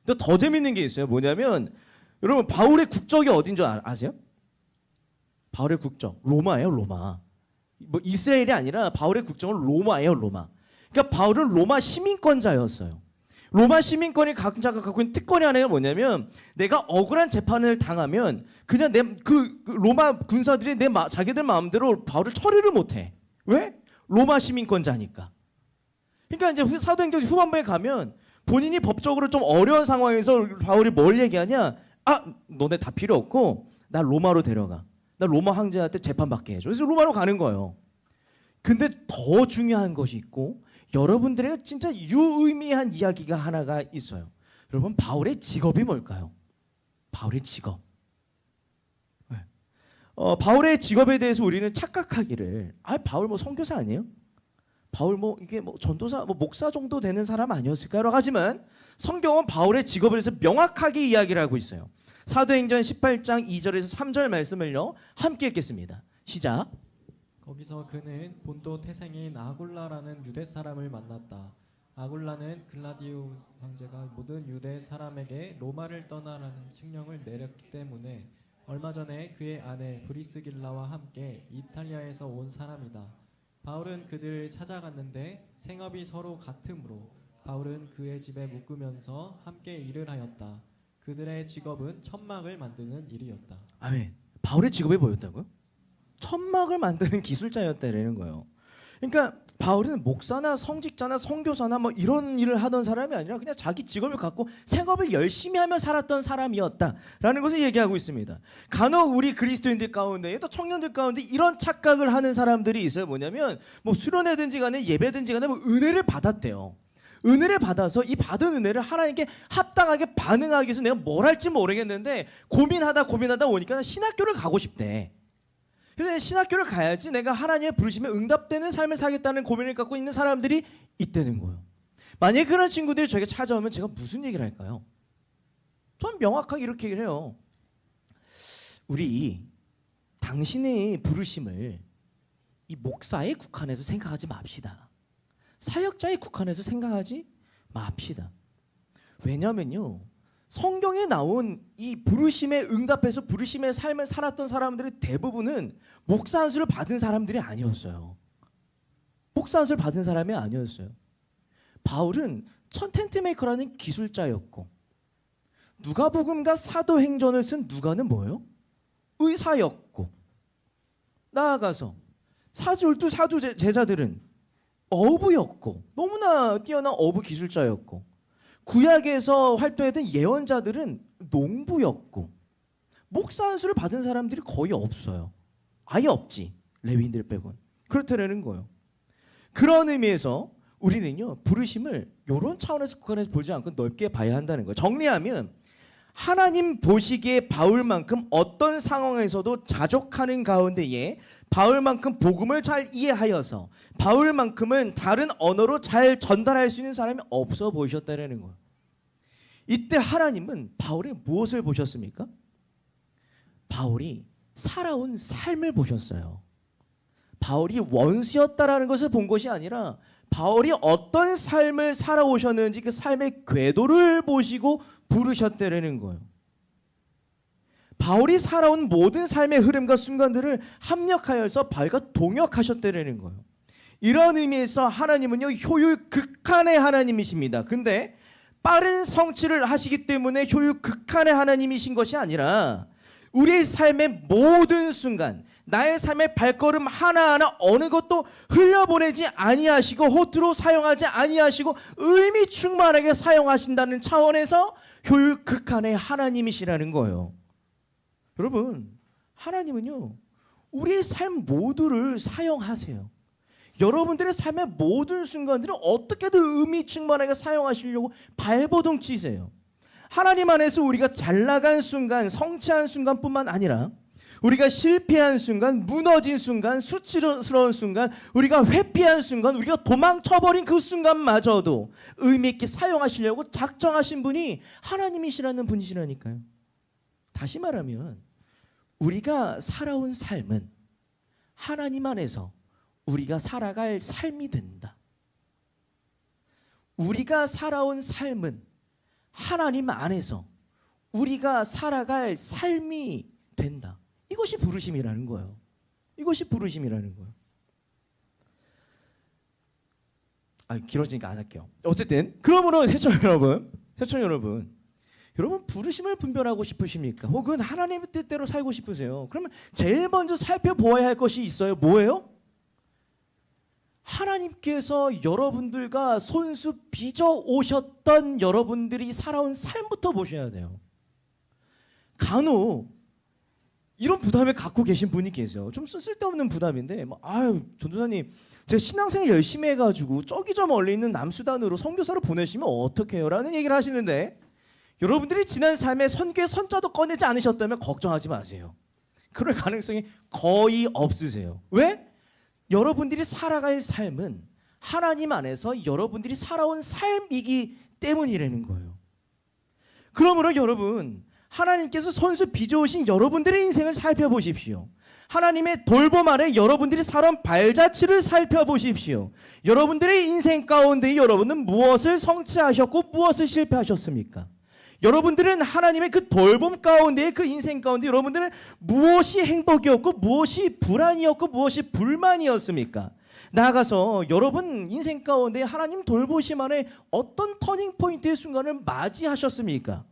또 더 재밌는 게 있어요. 뭐냐면, 여러분 바울의 국적이 어딘 줄 아세요? 바울의 국적 로마예요. 로마. 이스라엘이 아니라 바울의 국적은 로마예요. 로마. 그러니까 바울은 로마 시민권자였어요. 로마 시민권이 각자가 갖고 있는 특권이 하나가 뭐냐면, 내가 억울한 재판을 당하면 그냥 그 로마 군사들이 자기들 마음대로 바울을 처리를 못해. 왜? 로마 시민권자니까. 그러니까 이제 사도행전 후반부에 가면 본인이 법적으로 좀 어려운 상황에서 바울이 뭘 얘기하냐? 너네 다 필요 없고 나 로마로 데려가. 나 로마 황제한테 재판받게 해줘. 그래서 로마로 가는 거예요. 근데 더 중요한 것이 있고, 여러분들에게 진짜 유의미한 이야기가 하나가 있어요. 여러분, 바울의 직업이 뭘까요? 바울의 직업. 네. 바울의 직업에 대해서 우리는 착각하기를, 바울 선교사 아니에요? 바울 이게 전도사, 목사 정도 되는 사람 아니었을까요? 하지만 성경은 바울의 직업에 대해서 명확하게 이야기를 하고 있어요. 사도행전 18장 2절에서 3절 말씀을요, 함께 읽겠습니다. 시작. 거기서 그는 본도 태생인 아굴라라는 유대 사람을 만났다. 아굴라는 글라디우 황제가 모든 유대 사람에게 로마를 떠나라는 칙령을 내렸기 때문에 얼마 전에 그의 아내 브리스길라와 함께 이탈리아에서 온 사람이다. 바울은 그들을 찾아갔는데 생업이 서로 같으므로 바울은 그의 집에 묵으면서 함께 일을 하였다. 그들의 직업은 천막을 만드는 일이었다. 아멘. 바울의 직업이 뭐였다고요? 천막을 만드는 기술자였다라는 거예요. 그러니까 바울은 목사나 성직자나 선교사나 이런 일을 하던 사람이 아니라 그냥 자기 직업을 갖고 생업을 열심히 하며 살았던 사람이었다라는 것을 얘기하고 있습니다. 간혹 우리 그리스도인들 가운데, 또 청년들 가운데 이런 착각을 하는 사람들이 있어요. 뭐냐면 수련회든지 간에 예배든지 간에 은혜를 받았대요. 은혜를 받아서 이 받은 은혜를 하나님께 합당하게 반응하기 위해서 내가 뭘 할지 모르겠는데 고민하다 오니까 신학교를 가고 싶대. 그래서 신학교를 가야지 내가 하나님의 부르심에 응답되는 삶을 살겠다는 고민을 갖고 있는 사람들이 있다는 거예요. 만약에 그런 친구들이 저에게 찾아오면 제가 무슨 얘기를 할까요? 전 명확하게 이렇게 얘기를 해요. 우리 당신의 부르심을 이 목사에 국한해서 생각하지 맙시다. 사역자에 국한해서 생각하지 맙시다. 왜냐면요, 성경에 나온 이 부르심에 응답해서 부르심의 삶을 살았던 사람들의 대부분은 목사 안수를 받은 사람들이 아니었어요. 목사 안수를 받은 사람이 아니었어요. 바울은 텐트메이커라는 기술자였고, 누가복음과 사도행전을 쓴 누가는 뭐예요? 의사였고, 나아가서 사주 제자들은 어부였고, 너무나 뛰어난 어부 기술자였고, 구약에서 활동했던 예언자들은 농부였고, 목사 안수를 받은 사람들이 거의 없어요. 아예 없지, 레위인들 빼곤. 그렇다라는 거예요. 그런 의미에서 우리는요, 부르심을 이런 차원에서 국한해서 보지 않고 넓게 봐야 한다는 거예요. 정리하면 하나님 보시기에 바울만큼 어떤 상황에서도 자족하는 가운데에 바울만큼 복음을 잘 이해하여서 바울만큼은 다른 언어로 잘 전달할 수 있는 사람이 없어 보이셨다는 거예요. 이때 하나님은 바울의 무엇을 보셨습니까? 바울이 살아온 삶을 보셨어요. 바울이 원수였다라는 것을 본 것이 아니라 바울이 어떤 삶을 살아오셨는지 그 삶의 궤도를 보시고 부르셨다라는 거예요. 바울이 살아온 모든 삶의 흐름과 순간들을 합력하여서 바울과 동역하셨다라는 거예요. 이런 의미에서 하나님은요, 효율 극한의 하나님이십니다. 근데 빠른 성취를 하시기 때문에 효율 극한의 하나님이신 것이 아니라 우리의 삶의 모든 순간, 나의 삶의 발걸음 하나하나 어느 것도 흘려보내지 아니하시고 허투루 사용하지 아니하시고 의미 충만하게 사용하신다는 차원에서 효율 극한의 하나님이시라는 거예요. 여러분, 하나님은요, 우리의 삶 모두를 사용하세요. 여러분들의 삶의 모든 순간들을 어떻게든 의미 충만하게 사용하시려고 발버둥 치세요. 하나님 안에서 우리가 잘 나간 순간, 성취한 순간뿐만 아니라 우리가 실패한 순간, 무너진 순간, 수치스러운 순간, 우리가 회피한 순간, 우리가 도망쳐버린 그 순간마저도 의미 있게 사용하시려고 작정하신 분이 하나님이시라는 분이시라니까요. 다시 말하면 우리가 살아온 삶은 하나님 안에서 우리가 살아갈 삶이 된다. 우리가 살아온 삶은 하나님 안에서 우리가 살아갈 삶이 된다. 이것이 부르심이라는 거예요. 이것이 부르심이라는 거예요. 길어지니까 안 할게요. 어쨌든 그러므로 세천 여러분, 여러분 부르심을 분별하고 싶으십니까? 혹은 하나님의 뜻대로 살고 싶으세요? 그러면 제일 먼저 살펴보아야 할 것이 있어요. 뭐예요? 하나님께서 여러분들과 손수 빚어 오셨던 여러분들이 살아온 삶부터 보셔야 돼요. 간혹 이런 부담을 갖고 계신 분이 계세요. 좀 쓸데없는 부담인데, 전도사님, 제가 신앙생활 열심히 해가지고 저기 저 멀리 있는 남수단으로 선교사를 보내시면 어떡해요? 라는 얘기를 하시는데, 여러분들이 지난 삶에 선교의 선자도 꺼내지 않으셨다면 걱정하지 마세요. 그럴 가능성이 거의 없으세요. 왜? 여러분들이 살아갈 삶은 하나님 안에서 여러분들이 살아온 삶이기 때문이라는 거예요. 그러므로 여러분, 하나님께서 손수 빚어오신 여러분들의 인생을 살펴보십시오. 하나님의 돌봄 아래 여러분들이 살아온 발자취를 살펴보십시오. 여러분들의 인생 가운데 여러분은 무엇을 성취하셨고 무엇을 실패하셨습니까? 여러분들은 하나님의 그 돌봄 가운데, 그 인생 가운데 여러분들은 무엇이 행복이었고 무엇이 불안이었고 무엇이 불만이었습니까? 나아가서 여러분 인생 가운데 하나님 돌보심 안에 어떤 터닝 포인트의 순간을 맞이하셨습니까?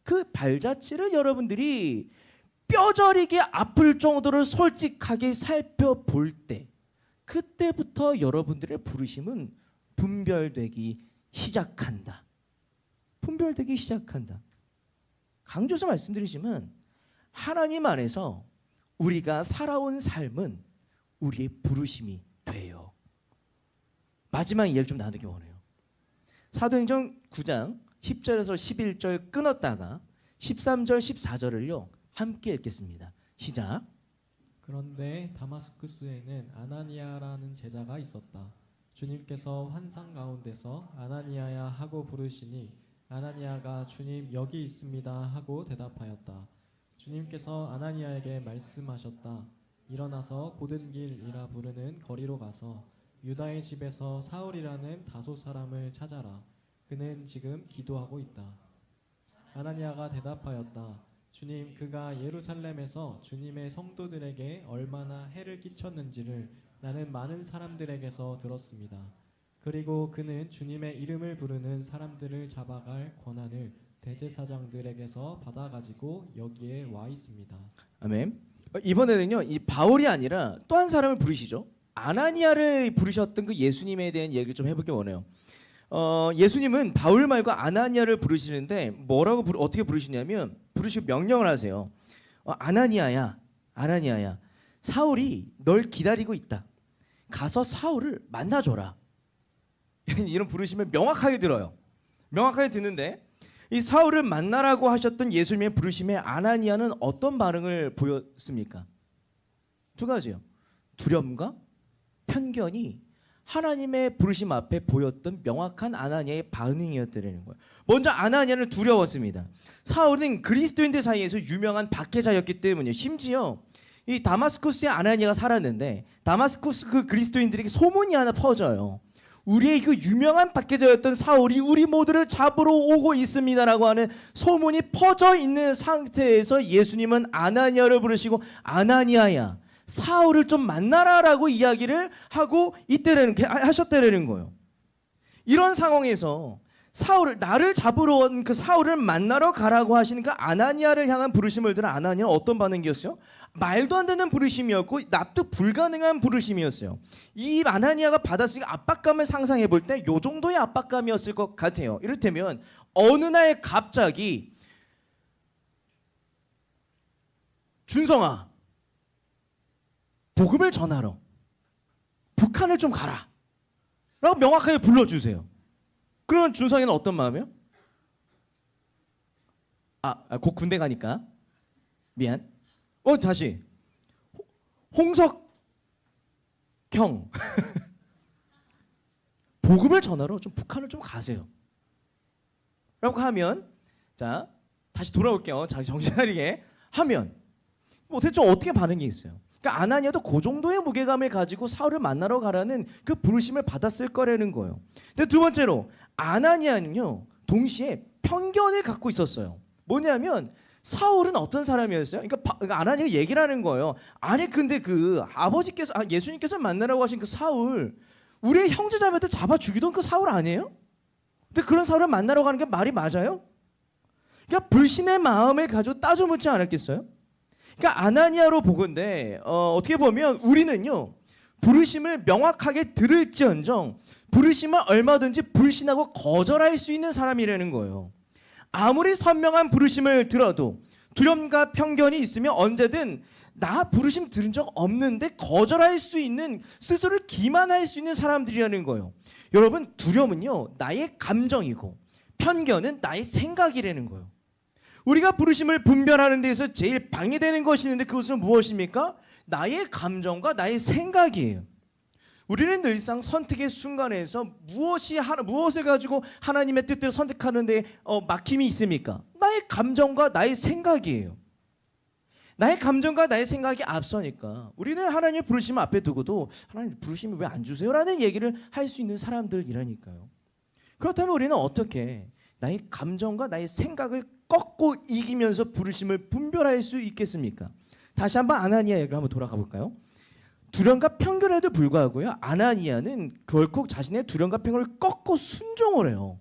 그 발자취를 여러분들이 뼈저리게 아플 정도로 솔직하게 살펴볼 때, 그때부터 여러분들의 부르심은 분별되기 시작한다. 분별되기 시작한다. 강조해서 말씀드리지만 하나님 안에서 우리가 살아온 삶은 우리의 부르심이 돼요. 마지막 이해를 좀 나누기 원해요. 사도행전 9장 10절에서 11절 끊었다가 13절 14절을요 함께 읽겠습니다. 시작. 그런데 다마스쿠스에는 아나니아라는 제자가 있었다. 주님께서 환상 가운데서 아나니아야 하고 부르시니 아나니아가 주님 여기 있습니다 하고 대답하였다. 주님께서 아나니아에게 말씀하셨다. 일어나서 고든 길이라 부르는 거리로 가서 유다의 집에서 사울이라는 다소 사람을 찾아라. 그는 지금 기도하고 있다. 아나니아가 대답하였다. 주님, 그가 예루살렘에서 주님의 성도들에게 얼마나 해를 끼쳤는지를 나는 많은 사람들에게서 들었습니다. 그리고 그는 주님의 이름을 부르는 사람들을 잡아갈 권한을 대제사장들에게서 받아가지고 여기에 와 있습니다. 아멘. 이번에는요, 이 바울이 아니라 또 한 사람을 부르시죠. 아나니아를 부르셨던 그 예수님에 대한 얘기를 좀 해보기 원해요. 예수님은 바울 말고 아나니아를 부르시는데 어떻게 부르시냐면 부르시고 명령을 하세요. 아나니아야, 아나니아야, 사울이 널 기다리고 있다. 가서 사울을 만나줘라. 이런 부르심을 명확하게 들어요. 명확하게 듣는데 이 사울을 만나라고 하셨던 예수님의 부르심에 아나니아는 어떤 반응을 보였습니까? 두 가지요. 두려움과 편견이 하나님의 부르심 앞에 보였던 명확한 아나니아의 반응이었다는 거예요. 먼저 아나니아는 두려웠습니다. 사울은 그리스도인들 사이에서 유명한 박해자였기 때문에 심지어 이 다마스쿠스에 아나니아가 살았는데 다마스쿠스 그 그리스도인들에게 소문이 하나 퍼져요. 우리의 그 유명한 박해자였던 사울이 우리 모두를 잡으러 오고 있습니다라고 하는 소문이 퍼져 있는 상태에서 예수님은 아나니아를 부르시고 아나니아야, 사울을 좀 만나라라고 이야기를 하고 하셨다는 거예요. 이런 상황에서 나를 잡으러 온 그 사울을 만나러 가라고 하시니까 아나니아를 향한 부르심을 들은 아나니아는 어떤 반응이었어요? 말도 안 되는 부르심이었고 납득 불가능한 부르심이었어요. 이 아나니아가 받았으니까 압박감을 상상해 볼 때 이 정도의 압박감이었을 것 같아요. 이를테면 어느 날 갑자기 준성아, 복음을 전하러 북한을 좀 가라 라고 명확하게 불러주세요. 그러면 준성이는 어떤 마음이에요? 곧 군대 가니까 미안. 다시 홍석형 복음을 전하러 좀 북한을 좀 가세요 라고 하면, 자 다시 돌아올게요. 다시 정신 차리게 하면 대체 어떻게 반응이 있어요? 그러니까 아나니아도 그 정도의 무게감을 가지고 사울을 만나러 가라는 그 부르심을 받았을 거라는 거예요. 근데 두 번째로 아나니아는요 동시에 편견을 갖고 있었어요. 뭐냐면 사울은 어떤 사람이었어요? 그러니까 아나니아가 얘기를 하는 거예요. 아니 근데 그 아버지께서 예수님께서 만나라고 하신 그 사울, 우리의 형제자매들 잡아 죽이던 그 사울 아니에요? 근데 그런 사울을 만나러 가는 게 말이 맞아요? 그러니까 불신의 마음을 가지고 따져 묻지 않았겠어요? 그러니까 아나니아로 보건대 어떻게 보면 우리는요 부르심을 명확하게 들을지언정 부르심을 얼마든지 불신하고 거절할 수 있는 사람이라는 거예요. 아무리 선명한 부르심을 들어도 두려움과 편견이 있으면 언제든 나 부르심 들은 적 없는데 거절할 수 있는, 스스로를 기만할 수 있는 사람들이라는 거예요. 여러분, 두려움은요 나의 감정이고 편견은 나의 생각이라는 거예요. 우리가 부르심을 분별하는 데서 제일 방해되는 것이 있는데 그것은 무엇입니까? 나의 감정과 나의 생각이에요. 우리는 늘상 선택의 순간에서 무엇을 가지고 하나님의 뜻대로 선택하는 데 막힘이 있습니까? 나의 감정과 나의 생각이에요. 나의 감정과 나의 생각이 앞서니까 우리는 하나님의 부르심 앞에 두고도 하나님 부르심을 왜 안 주세요? 라는 얘기를 할 수 있는 사람들이라니까요. 그렇다면 우리는 어떻게 나의 감정과 나의 생각을 꺾고 이기면서 부르심을 분별할 수 있겠습니까? 다시 한번 아나니아 얘기를 한번 돌아가 볼까요? 두려움과 편견에도 불구하고요 아나니아는 결국 자신의 두려움과 편견을 꺾고 순종을 해요.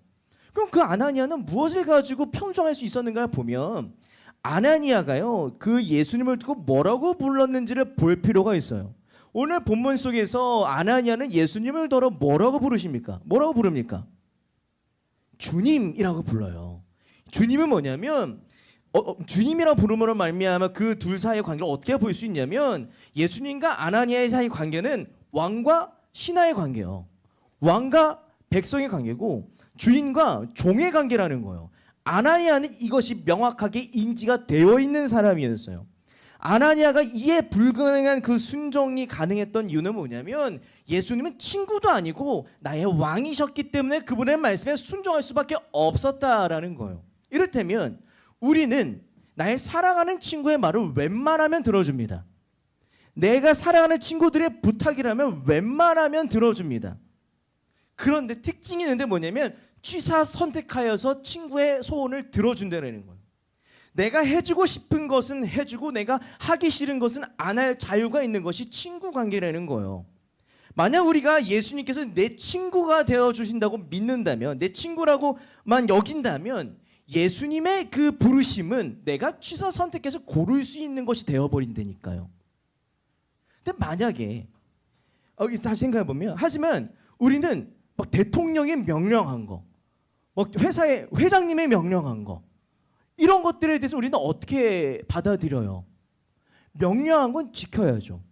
그럼 그 아나니아는 무엇을 가지고 평정할 수 있었는가 보면 아나니아가요 그 예수님을 두고 뭐라고 불렀는지를 볼 필요가 있어요. 오늘 본문 속에서 아나니아는 예수님을 더러 뭐라고 부르십니까? 뭐라고 부릅니까? 주님이라고 불러요. 주님은 뭐냐면 주님이라고 부름으로 말미암아 그 둘 사이의 관계를 어떻게 볼 수 있냐면 예수님과 아나니아의 사이 관계는 왕과 신하의 관계예요. 왕과 백성의 관계고 주인과 종의 관계라는 거예요. 아나니아는 이것이 명확하게 인지가 되어 있는 사람이었어요. 아나니아가 이해 불가능한 그 순종이 가능했던 이유는 뭐냐면 예수님은 친구도 아니고 나의 왕이셨기 때문에 그분의 말씀에 순종할 수밖에 없었다라는 거예요. 이를테면 우리는 나의 사랑하는 친구의 말을 웬만하면 들어줍니다. 내가 사랑하는 친구들의 부탁이라면 웬만하면 들어줍니다. 그런데 특징이 있는데 뭐냐면 취사 선택하여서 친구의 소원을 들어준다는 거예요. 내가 해주고 싶은 것은 해주고 내가 하기 싫은 것은 안 할 자유가 있는 것이 친구 관계라는 거예요. 만약 우리가 예수님께서 내 친구가 되어주신다고 믿는다면, 내 친구라고만 여긴다면 예수님의 그 부르심은 내가 취사 선택해서 고를 수 있는 것이 되어버린다니까요. 근데 만약에 다시 생각해보면, 하지만 우리는 막 대통령이 명령한 거, 막 회사의 회장님의 명령한 거, 이런 것들에 대해서 우리는 어떻게 받아들여요? 명령한 건 지켜야죠.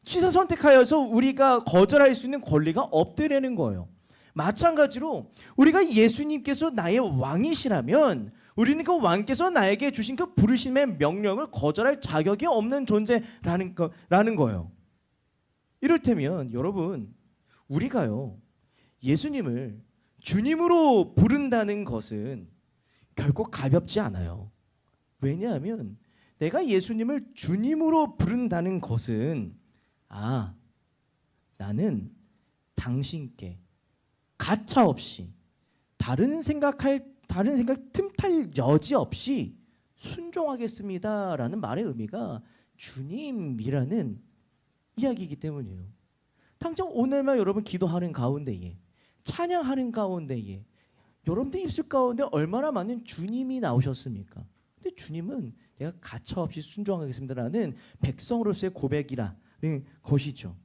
취사 선택하여서 우리가 거절할 수 있는 권리가 없더라는 거예요. 마찬가지로 우리가 예수님께서 나의 왕이시라면 우리는 그 왕께서 나에게 주신 그 부르심의 명령을 거절할 자격이 없는 존재라는 거예요. 이를테면 여러분, 우리가요 예수님을 주님으로 부른다는 것은 결코 가볍지 않아요. 왜냐하면 내가 예수님을 주님으로 부른다는 것은 나는 당신께 가차없이 다른 생각 틈탈 여지 없이 순종하겠습니다라는 말의 의미가 주님이라는 이야기이기 때문이에요. 당장 오늘만 여러분 기도하는 가운데에, 찬양하는 가운데에, 여러분들 입술 가운데 얼마나 많은 주님이 나오셨습니까? 근데 주님은 내가 가차없이 순종하겠습니다라는 백성으로서의 고백이라는 것이죠.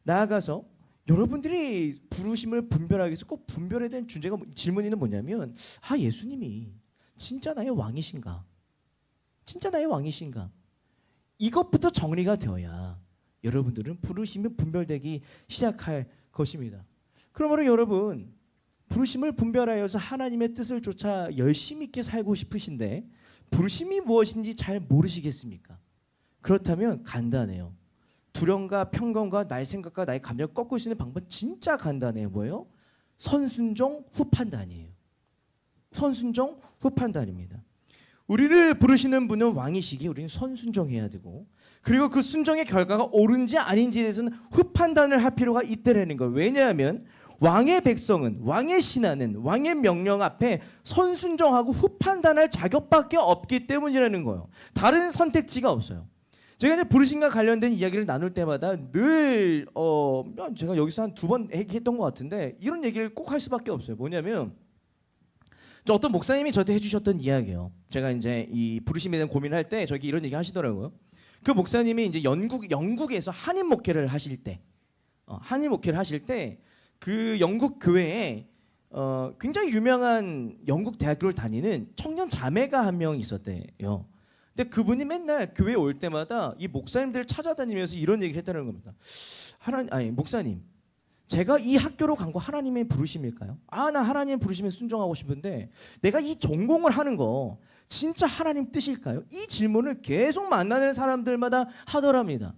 나아가서 여러분들이 부르심을 분별하기 위해서 꼭 분별해야 되는 질문이 뭐냐면, 예수님이 진짜 나의 왕이신가? 진짜 나의 왕이신가? 이것부터 정리가 되어야 여러분들은 부르심이 분별되기 시작할 것입니다. 그러므로 여러분, 부르심을 분별하여서 하나님의 뜻을 쫓아 열심히 있게 살고 싶으신데 부르심이 무엇인지 잘 모르시겠습니까? 그렇다면 간단해요. 두려움과 편견과 나의 생각과 나의 감정을 꺾을 수 있는 방법은 진짜 간단해요. 뭐예요? 선순종 후 판단이에요. 선순종 후 판단입니다. 우리를 부르시는 분은 왕이시기에 우리는 선순종해야 되고, 그리고 그 순종의 결과가 옳은지 아닌지에 대해서는 후 판단을 할 필요가 있다는 거예요. 왜냐하면 왕의 백성은, 왕의 신하는 왕의 명령 앞에 선순종하고 후 판단할 자격밖에 없기 때문이라는 거예요. 다른 선택지가 없어요. 제가 이제 부르심과 관련된 이야기를 나눌 때마다 늘 제가 여기서 한 2번 얘기했던 것 같은데 이런 얘기를 꼭 할 수밖에 없어요. 뭐냐면 어떤 목사님이 저한테 해주셨던 이야기예요. 제가 이제 이 부르심에 대한 고민할 때 저에게 이런 얘기 하시더라고요. 그 목사님이 이제 영국에서 한인 목회를 하실 때, 그 영국 교회에 굉장히 유명한 영국 대학교를 다니는 청년 자매가 한 명 있었대요. 근데 그분이 맨날 교회에 올 때마다 이 목사님들을 찾아다니면서 이런 얘기를 했다는 겁니다. 목사님, 제가 이 학교로 간 거 하나님의 부르심일까요? 나 하나님의 부르심에 순종하고 싶은데 내가 이 전공을 하는 거 진짜 하나님 뜻일까요? 이 질문을 계속 만나는 사람들마다 하더랍니다.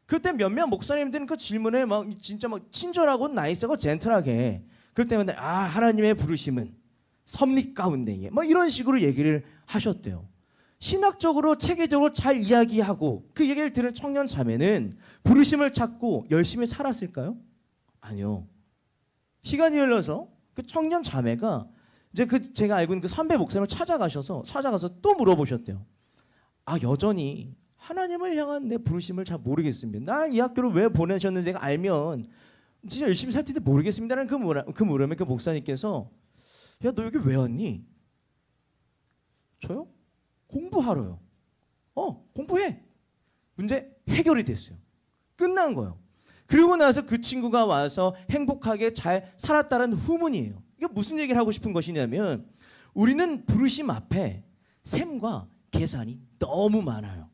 그때 몇몇 목사님들은 그 질문에 진짜 친절하고 나이스하고 젠틀하게 그럴 때마다 하나님의 부르심은 섭리 가운데에 이런 식으로 얘기를 하셨대요. 신학적으로 체계적으로 잘 이야기하고 그 얘기를 들은 청년 자매는 부르심을 찾고 열심히 살았을까요? 아니요. 시간이 흘러서 그 청년 자매가 이제 제가 알고 있는 그 선배 목사님을 찾아가서 또 물어보셨대요. 여전히 하나님을 향한 내 부르심을 잘 모르겠습니다. 날 이 학교를 왜 보내셨는지 내가 알면 진짜 열심히 살 텐데 모르겠습니다라는 그 물음에 그 목사님께서 야, 너 여기 왜 왔니? 저요? 공부하러요. 공부해. 문제 해결이 됐어요. 끝난 거예요. 그리고 나서 그 친구가 와서 행복하게 잘 살았다는 후문이에요. 이게 무슨 얘기를 하고 싶은 것이냐면 우리는 부르심 앞에 셈과 계산이 너무 많아요.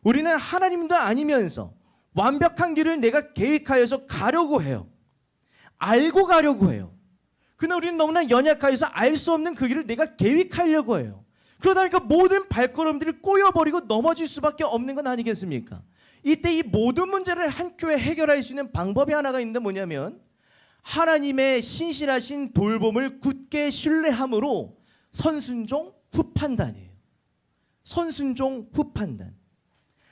우리는 하나님도 아니면서 완벽한 길을 내가 계획하여서 가려고 해요. 알고 가려고 해요. 그러나 우리는 너무나 연약하여서 알 수 없는 그 길을 내가 계획하려고 해요. 그러다 보니까 모든 발걸음들이 꼬여버리고 넘어질 수밖에 없는 건 아니겠습니까? 이때 이 모든 문제를 한 큐에 해결할 수 있는 방법이 하나가 있는데 뭐냐면 하나님의 신실하신 돌봄을 굳게 신뢰함으로 선순종 후판단이에요. 선순종 후판단.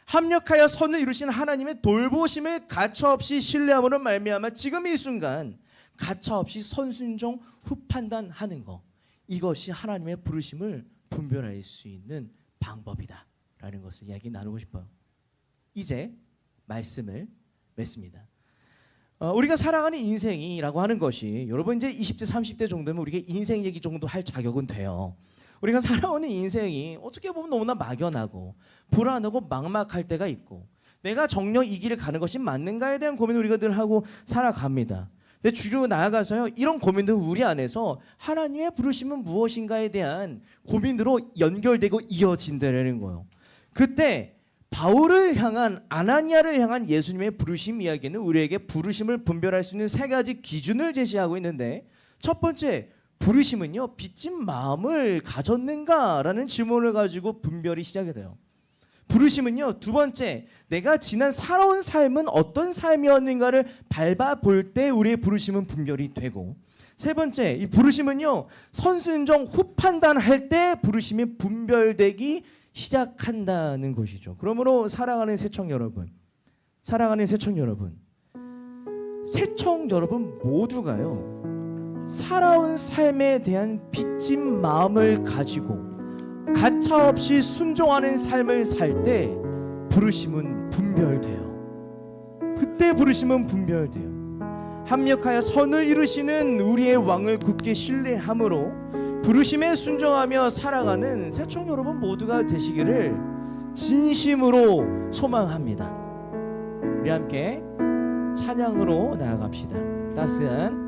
합력하여 선을 이루신 하나님의 돌보심을 가차없이 신뢰함으로 말미암아 지금 이 순간 가차없이 선순종 후판단하는 것, 이것이 하나님의 부르심을 분별할 수 있는 방법이다라는 것을 이야기 나누고 싶어요. 이제 말씀을 맺습니다. 우리가 살아가는 인생이라고 하는 것이 여러분 이제 20대 30대 정도면 우리가 인생 얘기 정도 할 자격은 돼요. 우리가 살아오는 인생이 어떻게 보면 너무나 막연하고 불안하고 막막할 때가 있고 내가 정녕 이 길을 가는 것이 맞는가에 대한 고민을 우리가 늘 하고 살아갑니다. 근데 주로 나아가서요, 이런 고민들 우리 안에서 하나님의 부르심은 무엇인가에 대한 고민으로 연결되고 이어진다는 거예요. 그때 바울을 향한, 아나니아를 향한 예수님의 부르심 이야기는 우리에게 부르심을 분별할 수 있는 세 가지 기준을 제시하고 있는데, 첫 번째 부르심은요, 빚진 마음을 가졌는가라는 질문을 가지고 분별이 시작이 돼요. 부르심은요, 두 번째, 내가 지난 살아온 삶은 어떤 삶이었는가를 밟아볼 때 우리의 부르심은 분별이 되고, 세 번째, 이 부르심은요, 선순종 후판단할 때 부르심이 분별되기 시작한다는 것이죠. 그러므로 사랑하는 새청 여러분, 사랑하는 새청 여러분, 새청 여러분 모두가요, 살아온 삶에 대한 빚진 마음을 가지고 가차없이 순종하는 삶을 살 때 부르심은 분별돼요. 그때 부르심은 분별돼요. 합력하여 선을 이루시는 우리의 왕을 굳게 신뢰함으로 부르심에 순종하며 살아가는 새청 여러분 모두가 되시기를 진심으로 소망합니다. 우리 함께 찬양으로 나아갑시다. 따스한